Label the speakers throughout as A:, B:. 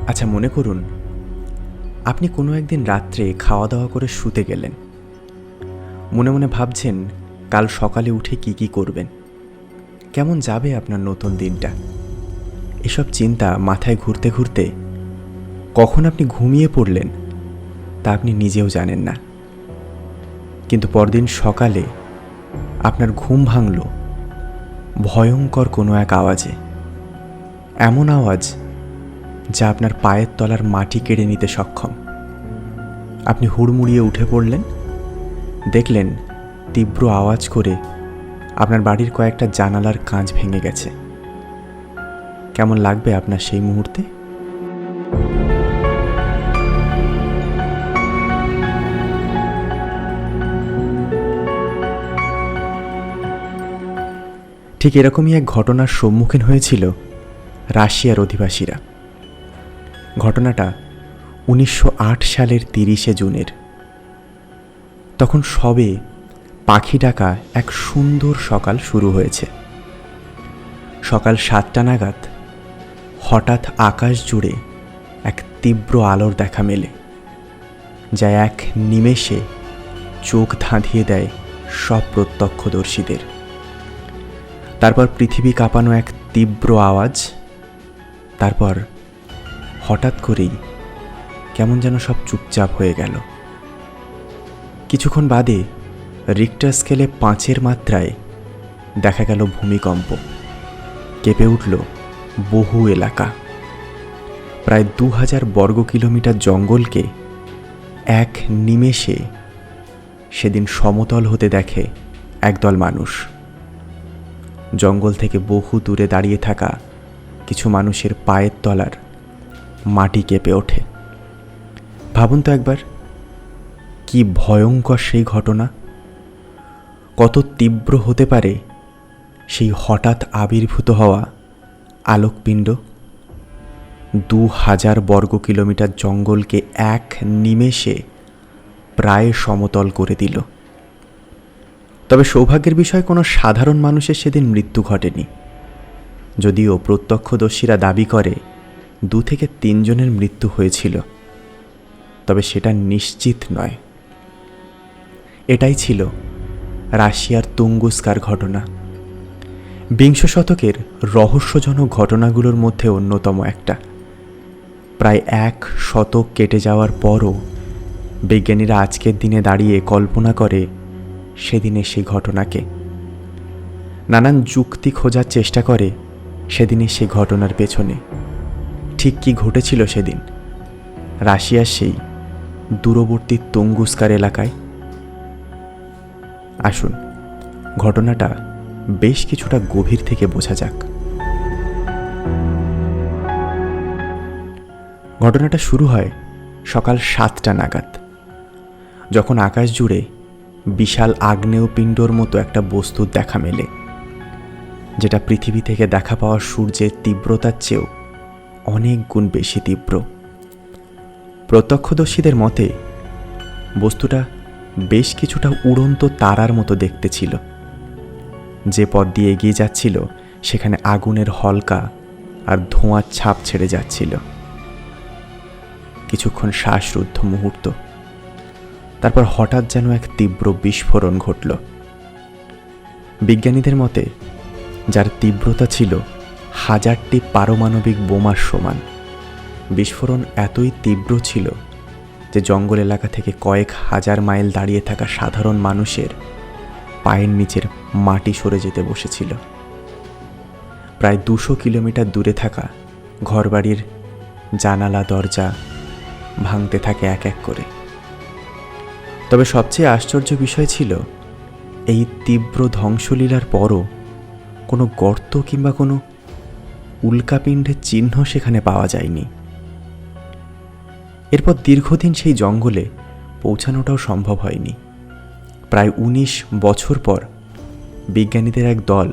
A: আচ্ছা, মনে করুন আপনি কোনো একদিন রাত্রে খাওয়া দাওয়া করে শুতে গেলেন। মনে মনে ভাবছেন কাল সকালে উঠে কি কি করবেন, কেমন যাবে আপনার নতুন দিনটা। এসব চিন্তা মাথায় ঘুরতে ঘুরতে কখন আপনি ঘুমিয়ে পড়লেন তা আপনি নিজেও জানেন না। কিন্তু পরদিন সকালে আপনার ঘুম ভাঙল ভয়ঙ্কর কোনো এক আওয়াজে। এমন আওয়াজ যা আপনার পায়ের তলার মাটি কেড়ে নিতে সক্ষম। আপনি হুড়মুড়িয়ে উঠে পড়লেন, দেখলেন তীব্র আওয়াজ করে আপনার বাড়ির কয়েকটা জানালার কাঁচ ভেঙে গেছে। কেমন লাগবে আপনার সেই মুহূর্তে? ঠিক এরকমই এক ঘটনার সম্মুখীন হয়েছিল রাশিয়ার অধিবাসীরা। ঘটনাটা 1908 সালের 30শে জুনের। তখন সবে পাখি ডাকা এক সুন্দর সকাল শুরু হয়েছে। সকাল 7টা নাগাদ হঠাৎ আকাশ জুড়ে এক তীব্র আলোর দেখা মেলে, যা এক নিমেষে চোখ ধাঁধিয়ে দেয় সব প্রত্যক্ষদর্শীদের। তারপর পৃথিবী কাঁপানো এক তীব্র আওয়াজ। তারপর হঠাৎ করেই কেমন যেন সব চুপচাপ হয়ে গেল। কিছুক্ষণ বাদে রিক্টার স্কেলে 5-এর মাত্রায় দেখা গেল ভূমিকম্প। কেঁপে উঠল বহু এলাকা। প্রায় 2000 বর্গ কিলোমিটার জঙ্গলকে এক নিমেষে সেদিন সমতল হতে দেখে একদল মানুষ। জঙ্গল থেকে বহু দূরে দাঁড়িয়ে থাকা কিছু মানুষের পায়ের তলার মাটি কেঁপে ওঠে। ভাবুন তো একবার, কি ভয়ঙ্কর সেই ঘটনা। কত তীব্র হতে পারে সেই হঠাৎ আবির্ভূত হওয়া আলোকপিণ্ড। 2000 বর্গ কিলোমিটার জঙ্গলকে এক নিমেষে প্রায় সমতল করে দিল। তবে সৌভাগ্যের বিষয়, কোনো সাধারণ মানুষের সেদিন মৃত্যু ঘটেনি। যদিও প্রত্যক্ষদর্শীরা দাবি করে 2 থেকে 3 জনের মৃত্যু হয়েছিল, তবে সেটা নিশ্চিত নয়। এটাই ছিল রাশিয়ার তুঙ্গুস্কার ঘটনা। বিংশ শতকের রহস্যজনক ঘটনাগুলোর মধ্যে অন্যতম একটা। প্রায় 1 শতক কেটে যাওয়ার পরও বিজ্ঞানীরা আজকের দিনে দাঁড়িয়ে কল্পনা করে সেদিনের সেই ঘটনাকে। নানান যুক্তি খোঁজার চেষ্টা করে সেদিনের সেই ঘটনার পেছনে ঠিক কী ঘটেছিল সেদিন রাশিয়ার সেই দূরবর্তী তুঙ্গুস্কার এলাকায়। আসুন ঘটনাটা বেশ কিছুটা গভীর থেকে বোঝা যাক। ঘটনাটা শুরু হয় সকাল 7টা নাগাদ, যখন আকাশ জুড়ে বিশাল আগ্নেয়পিণ্ডর মতো একটা বস্তুর দেখা মেলে, যেটা পৃথিবী থেকে দেখা পাওয়া সূর্যের তীব্রতার চেয়েও অনেক গুণ বেশি তীব্র। প্রত্যক্ষদর্শীদের মতে বস্তুটা বেশ কিছুটা উড়ন্ত তারার মতো দেখতে ছিল। যে পথ দিয়ে এগিয়ে যাচ্ছিল সেখানে আগুনের হলকা আর ধোঁয়ার ছাপ ছেড়ে যাচ্ছিল। কিছুক্ষণ শ্বাসরুদ্ধ মুহূর্ত। তারপর হঠাৎ যেন এক তীব্র বিস্ফোরণ ঘটল। বিজ্ঞানীদের মতে যার তীব্রতা ছিল 1000টি পারমাণবিক বোমার সমান। বিস্ফোরণ এতই তীব্র ছিল যে জঙ্গল এলাকা থেকে কয়েক হাজার মাইল দাঁড়িয়ে থাকা সাধারণ মানুষের পায়ের নিচের মাটি সরে যেতে বসেছিল। প্রায় 200 কিলোমিটার দূরে থাকা ঘরবাড়ির জানালা দরজা ভাঙতে থাকে এক এক করে। তবে সবচেয়ে আশ্চর্য বিষয় ছিল, এই তীব্র ধ্বংসলীলার পরও কোনো গর্ত কিংবা কোনো উল্কাপিণ্ডের চিহ্ন সেখানে পাওয়া যায়নি। এরপর দীর্ঘদিন সেই জঙ্গলে পৌঁছানোটাও সম্ভব হয়নি। প্রায় 19 বছর পর বিজ্ঞানীদের এক দল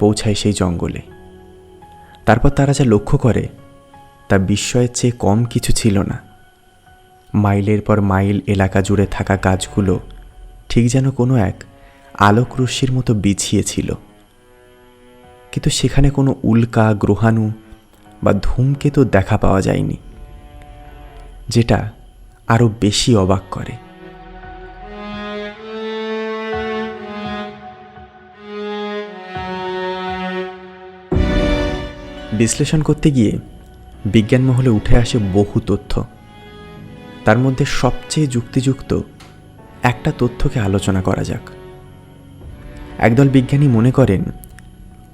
A: পৌঁছায় সেই জঙ্গলে। তারপর তারা যা লক্ষ্য করে তা বিস্ময়ের চেয়ে কম কিছু ছিল না। মাইলের পর মাইল এলাকা জুড়ে থাকা গাছগুলো ঠিক যেন কোনো এক আলোক রশ্মির মতো বিছিয়ে ছিল। কিন্তু সেখানে কোনো উল্কা, গ্রহাণু বা ধূমকেতুর দেখা পাওয়া যায়নি, যেটা আরও বেশি অবাক করে। বিশ্লেষণ করতে গিয়ে বিজ্ঞান মহলে উঠে আসে বহু তথ্য। তার মধ্যে সবচেয়ে যুক্তিযুক্ত একটা তথ্যকে আলোচনা করা যাক। একদল বিজ্ঞানী মনে করেন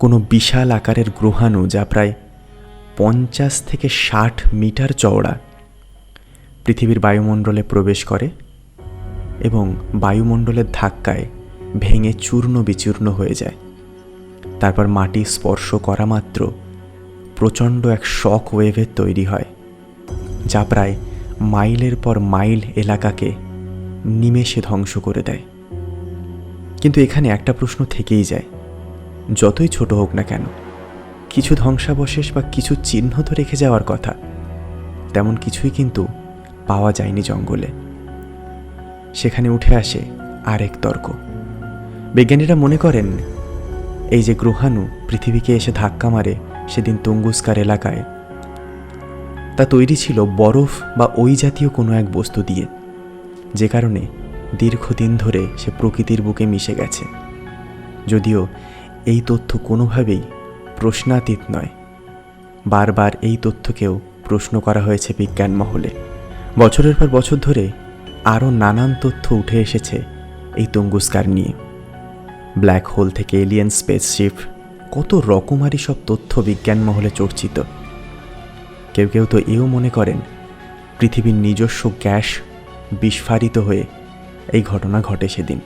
A: কোনো বিশাল আকারের গ্রহাণু, যা প্রায় 50 থেকে 60 মিটার চওড়া, পৃথিবীর বায়ুমণ্ডলে প্রবেশ করে এবং বায়ুমণ্ডলের ধাক্কায় ভেঙে চূর্ণ বিচূর্ণ হয়ে যায়। তারপর মাটি স্পর্শ করা মাত্র প্রচণ্ড এক শক ওয়েভের তৈরি হয়, যা প্রায় মাইলের পর মাইল এলাকাকে নিমেষে ধ্বংস করে দেয়। কিন্তু এখানে একটা প্রশ্ন থেকেই যায়, যতই ছোট হোক না কেন, কিছু ধ্বংসাবশেষ বা কিছু চিহ্ন তো রেখে যাওয়ার কথা। তেমন কিছুই কিন্তু পাওয়া যায়নি জঙ্গলে। সেখানে উঠে আসে আরেক তর্ক। বিজ্ঞানীরা মনে করেন এই যে গ্রহাণু পৃথিবীকে এসে ধাক্কা মারে সেদিন তুঙ্গুস্কার এলাকায়, তা তৈরি ছিল বরফ বা ওই জাতীয় কোনো এক বস্তু দিয়ে, যে কারণে দীর্ঘদিন ধরে সে প্রকৃতির বুকে মিশে গেছে। যদিও এই তথ্য কোনোভাবেই প্রশ্নাতীত নয়, বারবার এই তথ্যকেও প্রশ্ন করা হয়েছে বিজ্ঞান মহলে। বছরের পর বছর ধরে আরও নানান তথ্য উঠে এসেছে এই তুঙ্গুস্কার নিয়ে। ব্ল্যাক হোল থেকে এলিয়েন স্পেসশিপ, কত রকমারি সব তথ্য বিজ্ঞান মহলে চর্চিত। কেউ কেউ তো এও মনে করেন পৃথিবীর নিজস্ব গ্যাস বিস্ফারিত হয়ে এই ঘটনা ঘটে সেদিন।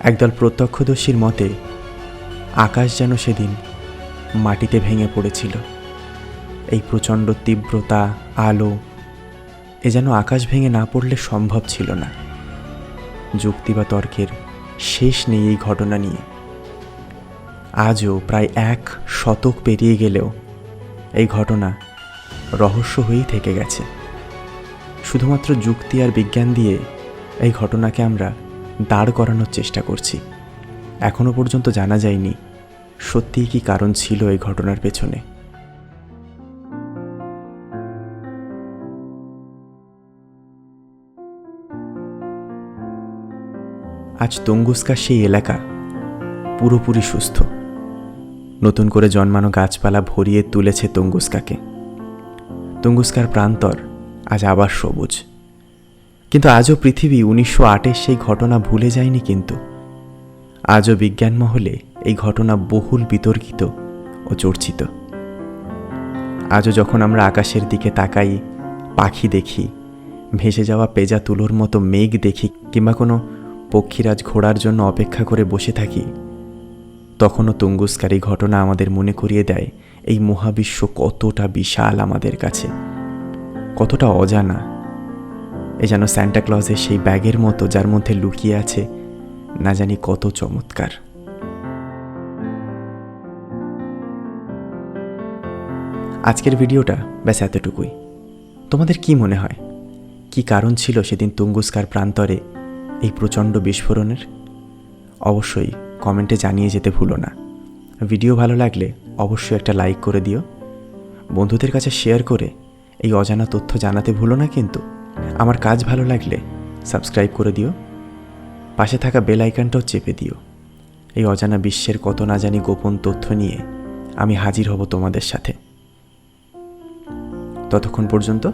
A: একদল প্রত্যক্ষদর্শীর মতে আকাশ যেন সেদিন মাটিতে ভেঙে পড়েছিল। এই প্রচণ্ড তীব্রতা, আলো, এ যেন আকাশ ভেঙে না পড়লে সম্ভব ছিল না। যুক্তি বা তর্কের শেষ নেই এই ঘটনা নিয়ে। আজও প্রায় 1 শতক পেরিয়ে গেলেও এই ঘটনা রহস্য হয়েই থেকে গেছে। শুধুমাত্র যুক্তি আর বিজ্ঞান দিয়ে এই ঘটনাকে আমরা দাঁড় করানোর চেষ্টা করছি। এখনো পর্যন্ত জানা যায়নি সত্যিই কি কারণ ছিল এই ঘটনার পেছনে। আজ তুঙ্গুস্কার সেই এলাকা পুরোপুরি সুস্থ। নতুন করে জন্মানো গাছপালা ভরিয়ে তুলেছে তুঙ্গুস্কাকে। তুঙ্গুস্কার প্রান্তর আজ আবার সবুজ। কিন্তু আজও পৃথিবী 1908-এর সেই ঘটনা ভুলে যায়নি। কিন্তু আজও বিজ্ঞান মহলে এই ঘটনা বহুল বিতর্কিত ও চর্চিত। আজও যখন আমরা আকাশের দিকে তাকাই, পাখি দেখি, ভেসে যাওয়া পেঁজা তুলোর মতো মেঘ দেখি, কিংবা কোনো পক্ষীরাজ ঘোড়ার জন্য অপেক্ষা করে বসে থাকি, তখনও তুঙ্গুস্কার এই ঘটনা আমাদের মনে করিয়ে দেয় এই মহাবিশ্ব কতটা বিশাল আমাদের কাছে, কতটা অজানা। এ যেন স্যান্টা ক্লজের সেই ব্যাগের মতো, যার মধ্যে লুকিয়ে আছে না জানি কত চমৎকার। আজকের ভিডিওটা ব্যাস এতটুকুই। তোমাদের কি মনে হয়, কি কারণ ছিল সেদিন তুঙ্গুস্কার প্রান্তরে এই প্রচণ্ড বিস্ফোরণের? অবশ্যই কমেন্টে জানিয়ে যেতে ভুলো না। ভিডিও ভালো লাগলে অবশ্যই একটা লাইক করে দিও। বন্ধুদের কাছে শেয়ার করে এই অজানা তথ্য জানাতে ভুলো না। কিন্তু আমার কাজ ভালো লাগলে সাবস্ক্রাইব করে দিও, পাশে থাকা বেল আইকনটাও চেপে দিও। এই অজানা বিশ্বের কত না জানি গোপন তথ্য নিয়ে আমি হাজির হব তোমাদের সাথে। ততক্ষণ পর্যন্ত